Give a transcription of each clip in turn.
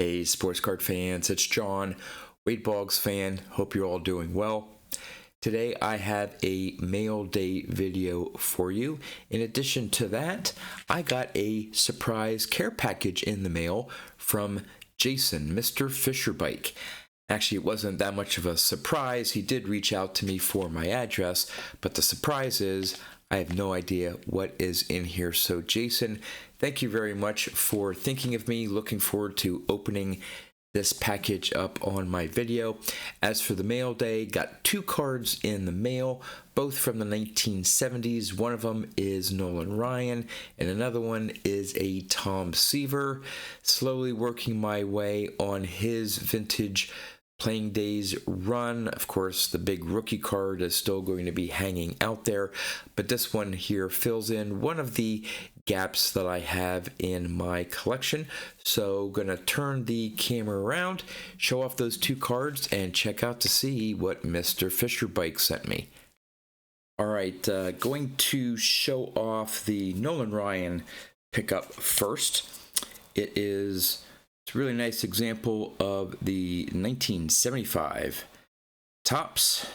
Hey, sports card fans, it's John, Boggs fan. Hope you're all doing well. Today I have a mail day video for you. In addition to that, I got a surprise care package in the mail from Jason, MrFisherbike. Actually, it wasn't that much of a surprise. He did reach out to me for my address, but the surprise is I have no idea what is in here. So, Jason, thank you very much for thinking of me. Looking forward to opening this package up on my video. As for the mail day, got two cards in the mail, both from the 1970s. One of them is Nolan Ryan, and another one is a Tom Seaver. Slowly working my way on his vintage playing days run. Of course, the big rookie card is still going to be hanging out there, but this one here fills in one of the gaps that I have in my collection. So gonna turn the camera around, show off those two cards, and check out to see what MrFisherbike sent me. Alright, going to show off the Nolan Ryan pickup first. It's a really nice example of the 1975 Topps.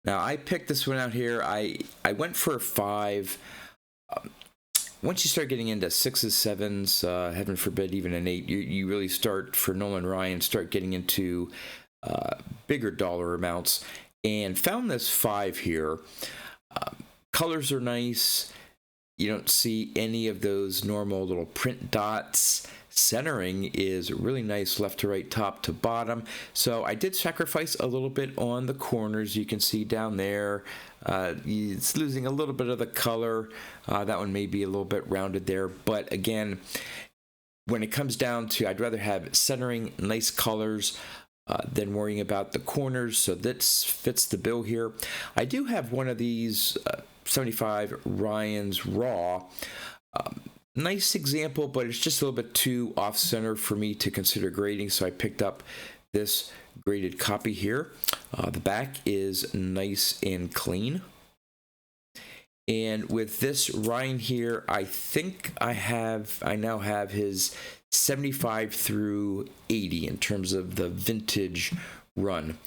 Now, I picked this one out here. I went for a 5. Once you start getting into 6s, 7s, heaven forbid even an 8, you really start, for Nolan Ryan, start getting into bigger dollar amounts. And found this 5 here. Colors are nice. You don't see any of those normal little print dots. Centering is really nice, left to right, top to bottom. So I did sacrifice a little bit on the corners. You can see down there, it's losing a little bit of the color. That one may be a little bit rounded there. But again, when it comes down to, I'd rather have centering, nice colors, than worrying about the corners. So this fits the bill here. I do have one of these 75 Ryan's Raw. Nice example, but it's just a little bit too off-center for me to consider grading, so I picked up this graded copy here. The back is nice and clean. And with this Ryan here, I think I now have his 75 through 80 in terms of the vintage run.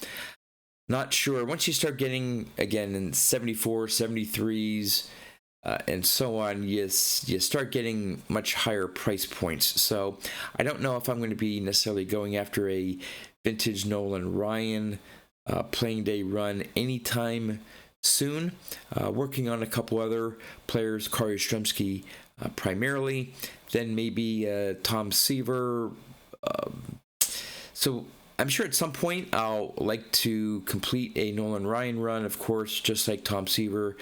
Not sure. Once you start getting, again, in 74, 73s, and so on, you start getting much higher price points. So I don't know if I'm going to be necessarily going after a vintage Nolan Ryan playing day run anytime soon. Working on a couple other players, Kari Stremski primarily, then maybe Tom Seaver. So I'm sure at some point I'll like to complete a Nolan Ryan run, of course, just like Tom Seaver.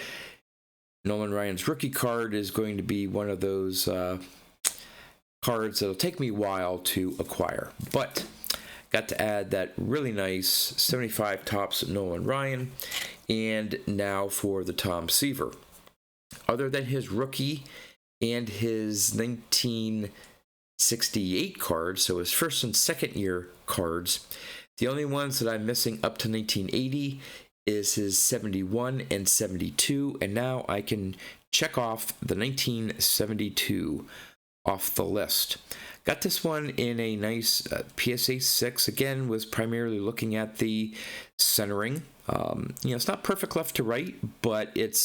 Nolan Ryan's rookie card is going to be one of those cards that'll take me a while to acquire. But got to add that really nice 75 Topps Nolan Ryan. And now for the Tom Seaver. Other than his rookie and his 1968 cards, so his first and second year cards, the only ones that I'm missing up to 1980 is his 71 and 72, and now I can check off the 1972 off the list. Got this one in a nice PSA 6. Again, was primarily looking at the centering. It's not perfect left to right, but it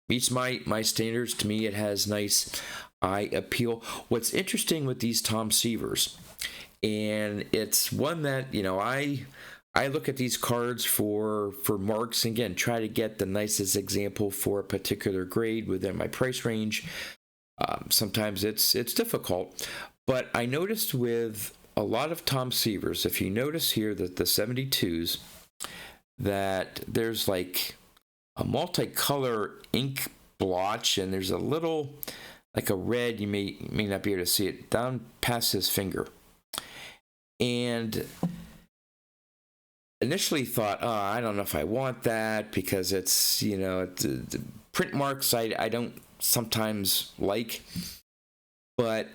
meets my standards. To me, it has nice eye appeal. What's interesting with these Tom Seavers, and it's one that, I look at these cards for marks, and again, try to get the nicest example for a particular grade within my price range. Sometimes it's difficult, but I noticed with a lot of Tom Seavers, if you notice here that the 72s, that there's like a multicolor ink blotch, and there's a little, like a red, you may not be able to see it, down past his finger. And initially thought, I don't know if I want that, because it's, the print marks I don't sometimes like. But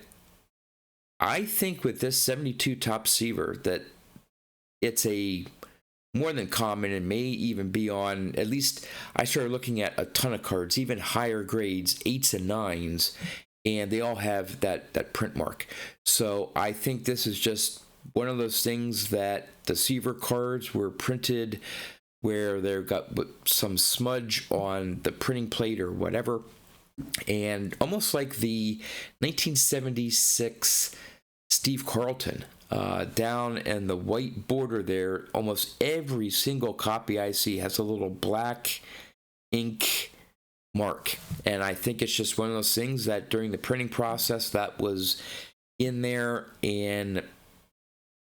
I think with this 72 Top Seaver that it's a more than common, and may even be on, at least I started looking at a ton of cards, even higher grades, 8s and 9s, and they all have that print mark. So I think this is just one of those things that the Seaver cards were printed where they've got some smudge on the printing plate or whatever, and almost like the 1976 Steve Carlton, down in the white border there, almost every single copy I see has a little black ink mark. And I think it's just one of those things that during the printing process that was in there, and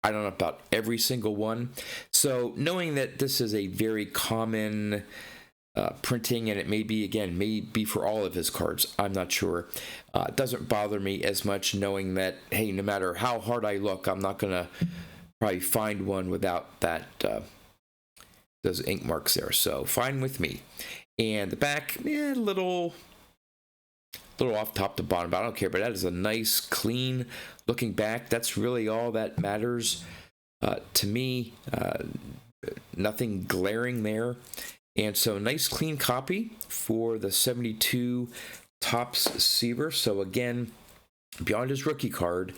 I don't know about every single one. So knowing that this is a very common printing, and it may be for all of his cards, I'm not sure. It doesn't bother me as much knowing that, hey, no matter how hard I look, I'm not going to probably find one without that those ink marks there. So fine with me. And the back, a little off top to bottom, but I don't care. But that is a nice, clean looking back. That's really all that matters to me. Nothing glaring there. And so nice clean copy for the 72 Topps Seaver. So again, beyond his rookie card,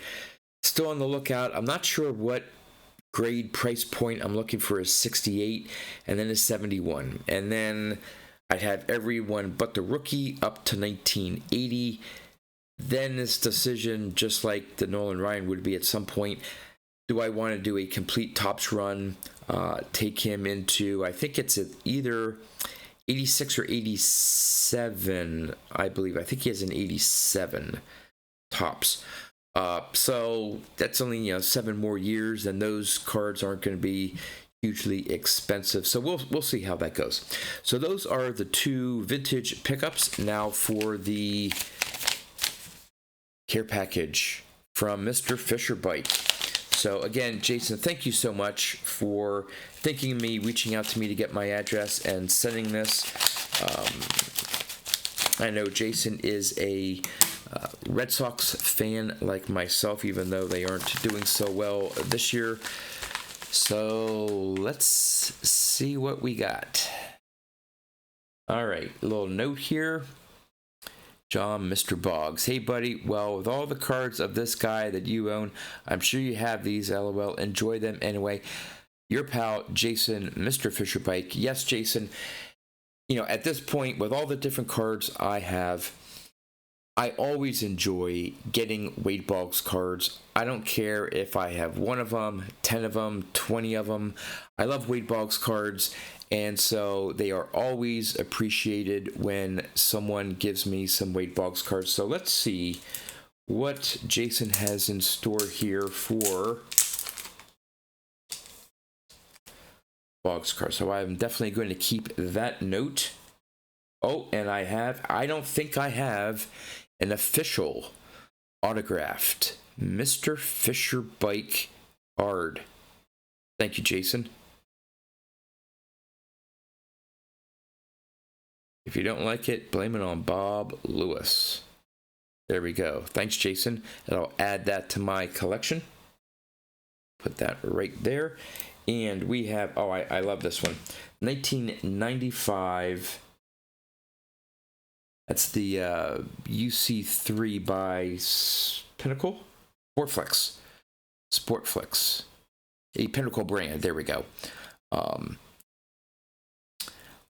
still on the lookout. I'm not sure what grade price point I'm looking for is 68 and then a 71. And then I'd have everyone but the rookie up to 1980. Then this decision, just like the Nolan Ryan would be at some point, do I want to do a complete Topps run, take him into, I think it's either 86 or 87, I believe. I think he has an 87 Topps. So that's only 7 more years, and those cards aren't going to be hugely expensive. So we'll see how that goes. So those are the 2 vintage pickups. Now for the care package from MrFisherbike. So again, Jason, thank you so much for thinking of me, reaching out to me to get my address and sending this. I know Jason is a Red Sox fan like myself, even though they aren't doing so well this year. So let's see what we got. All right, a little note here. John, Mr. Boggs. Hey, buddy. Well, with all the cards of this guy that you own, I'm sure you have these. LOL. Enjoy them anyway. Your pal, Jason, MrFisherbike. Yes, Jason. At this point, with all the different cards I have, I always enjoy getting Wade Boggs cards. I don't care if I have 1 of them, 10 of them, 20 of them. I love Wade Boggs cards. And so they are always appreciated when someone gives me some Wade Boggs cards. So let's see what Jason has in store here for Boggs cards. So I'm definitely going to keep that note. Oh, and I don't think I have an official autographed MrFisherbike card. Thank you, Jason. If you don't like it, blame it on Bob Lewis. There we go. Thanks, Jason. And I'll add that to my collection. Put that right there. And we have, I love this one. 1995. That's the UC3 by Pinnacle? Sportflex. A Pinnacle brand. There we go.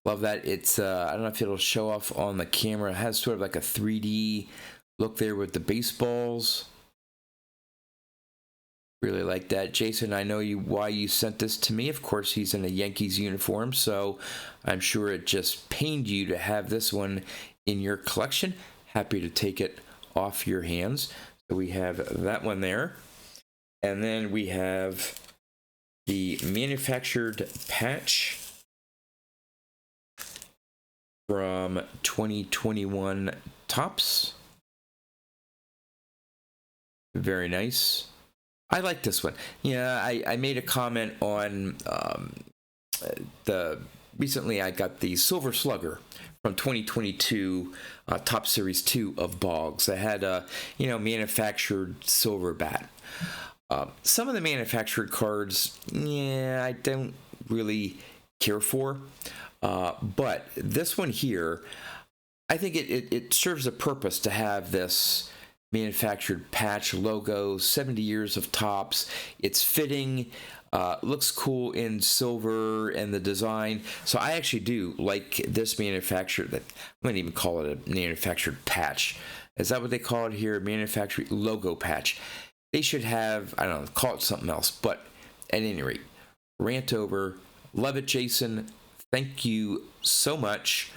Love that. It's, I don't know if it'll show off on the camera. It has sort of like a 3D look there with the baseballs. Really like that. Jason, I know why you sent this to me. Of course, he's in a Yankees uniform, so I'm sure it just pained you to have this one in your collection. Happy to take it off your hands. So we have that one there. And then we have the manufactured patch from 2021 Topps. Very nice. I like this one. Yeah, I made a comment on recently I got the Silver Slugger from 2022 Topps Series 2 of Boggs. I had a manufactured silver bat. Some of the manufactured cards, I don't really care for. But this one here, I think it serves a purpose to have this manufactured patch logo, 70 years of tops. It's fitting, looks cool in silver and the design. So I actually do like this manufactured, I'm going to even call it a manufactured patch. Is that what they call it here? Manufactured logo patch. They should have, I don't know, call it something else. But at any rate, rant over. Love it, Jason. Thank you so much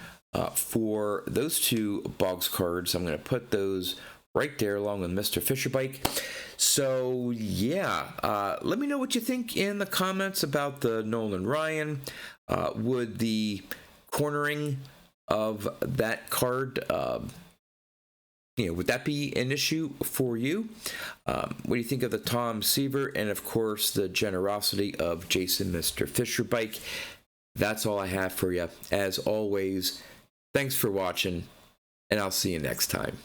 for those two Boggs cards. I'm going to put those right there along with MrFisherbike. So yeah, let me know what you think in the comments about the Nolan Ryan. Would the cornering of that card, would that be an issue for you? What do you think of the Tom Seaver, and of course the generosity of Jason, MrFisherbike? That's all I have for you. As always, thanks for watching, and I'll see you next time.